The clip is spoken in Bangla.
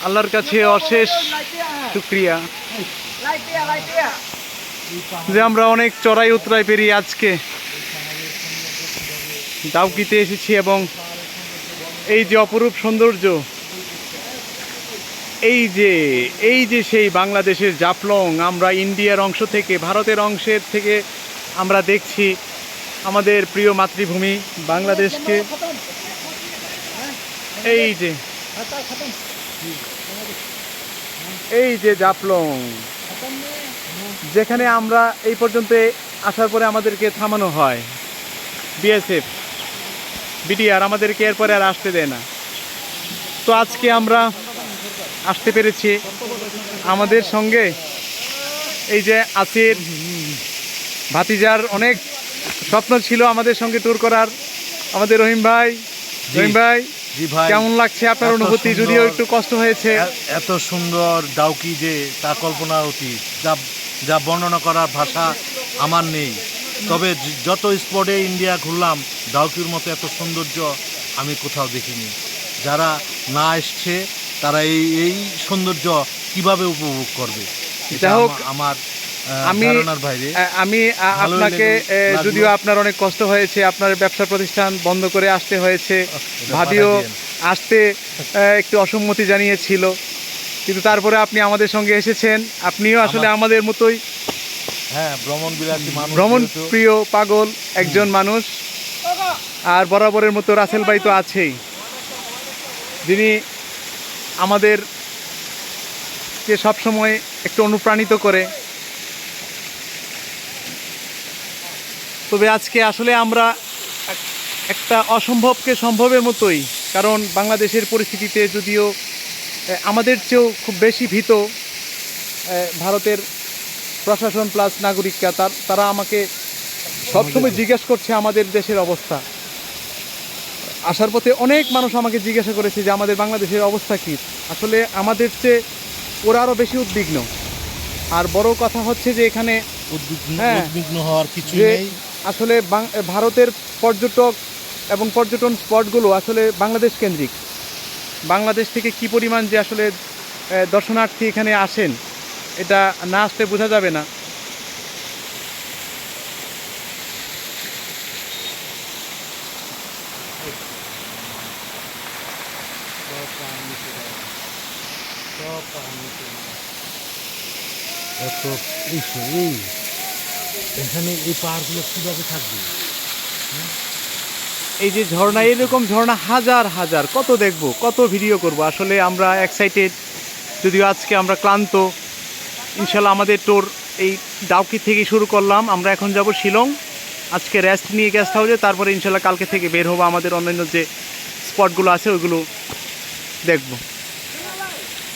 আল্লাহর কাছে অশেষ শুকরিয়া যে আমরা অনেক চড়াই উতরাই পেরিয়ে আজকে ডাউকিতে এসেছি এবং এই যে অপরূপ সৌন্দর্য, এই যে সেই বাংলাদেশের জাফলং, আমরা ইন্ডিয়ার অংশ থেকে, ভারতের অংশের থেকে আমরা দেখছি আমাদের প্রিয় মাতৃভূমি বাংলাদেশকে। এই যে জাফলং, যেখানে আমরা এই পর্যন্ত আসার পরে আমাদেরকে থামানো হয়, বিএসএফ বিডিআর আমাদেরকে এরপরে আর আসতে দেয় না। তো আজকে আমরা আসতে পেরেছি। আমাদের সঙ্গে এই যে আসির ভাতিজার অনেক স্বপ্ন ছিল আমাদের সঙ্গে ট্যুর করার, আমাদের রহিম ভাই। জি ভাই, কেমন লাগছে আপনার অনুভূতি? যদিও একটু কষ্ট হয়েছে। এত সুন্দর ডাউকি যে তা কল্পনার অতীত, যা বর্ণনা করার ভাষা আমার নেই। তবে যত স্পটে ইন্ডিয়া ঘুরলাম, ডাউকির মতো এত সৌন্দর্য আমি কোথাও দেখিনি। যারা না এসছে তারা এই সৌন্দর্য কিভাবে উপভোগ করবে, এটা আমার ধারণার বাইরে। আমি আপনাকে, যদিও আপনার অনেক কষ্ট হয়েছে, আপনার ব্যবসা প্রতিষ্ঠান বন্ধ করে আসতে হয়েছে, ভাবিও আসতে একটু অসম্মতি জানিয়েছিল, কিন্তু তারপরে আপনি আমাদের সঙ্গে এসেছেন। আপনিও আসলে আমাদের মতোই ভ্রমণ বিলাসী মানুষ, ভ্রমণ প্রিয় পাগল একজন মানুষ। আর বরাবরের মতো রাসেল ভাই তো আছেই, যিনি আমাদেরকে সবসময় একটু অনুপ্রাণিত করে। তবে আজকে আসলে আমরা একটা অসম্ভবকে সম্ভবের মতোই, কারণ বাংলাদেশের পরিস্থিতিতে যদিও আমাদের চেয়েও খুব বেশি ভীত ভারতের প্রশাসন প্লাস নাগরিকরা, তারা আমাকে সবসময় জিজ্ঞেস করছে আমাদের দেশের অবস্থা। আসার পথে অনেক মানুষ আমাকে জিজ্ঞাসা করেছে যে আমাদের বাংলাদেশের অবস্থা কী। আসলে আমাদের চেয়ে ওরা আরও বেশি উদ্বিগ্ন। আর বড় কথা হচ্ছে যে এখানে উদ্বিগ্ন হওয়ার কিছু নেই। আসলে ভারতের পর্যটক এবং পর্যটন স্পটগুলো আসলে বাংলাদেশ কেন্দ্রিক। বাংলাদেশ থেকে কি পরিমাণ যে আসলে দর্শনার্থী এখানে আসেন, এটা না আসলে বোঝা যাবে না। এখানে এই পাহাড়গুলো কিভাবে থাকবে? এই যে ঝর্ণা, এরকম ঝর্ণা হাজার হাজার, কত দেখব, কত ভিডিও করব। আসলে আমরা এক্সাইটেড, যদিও আজকে আমরা ক্লান্ত। ইনশাল্লাহ আমাদের ট্যুর এই ডাউকি থেকে শুরু করলাম। আমরা এখন যাব শিলং, আজকে রেস্ট নিয়ে গেস্ট হাউসে, তারপরে ইনশাল্লাহ কালকে থেকে বের হবো, আমাদের অন্যান্য যে স্পটগুলো আছে ওইগুলো দেখব।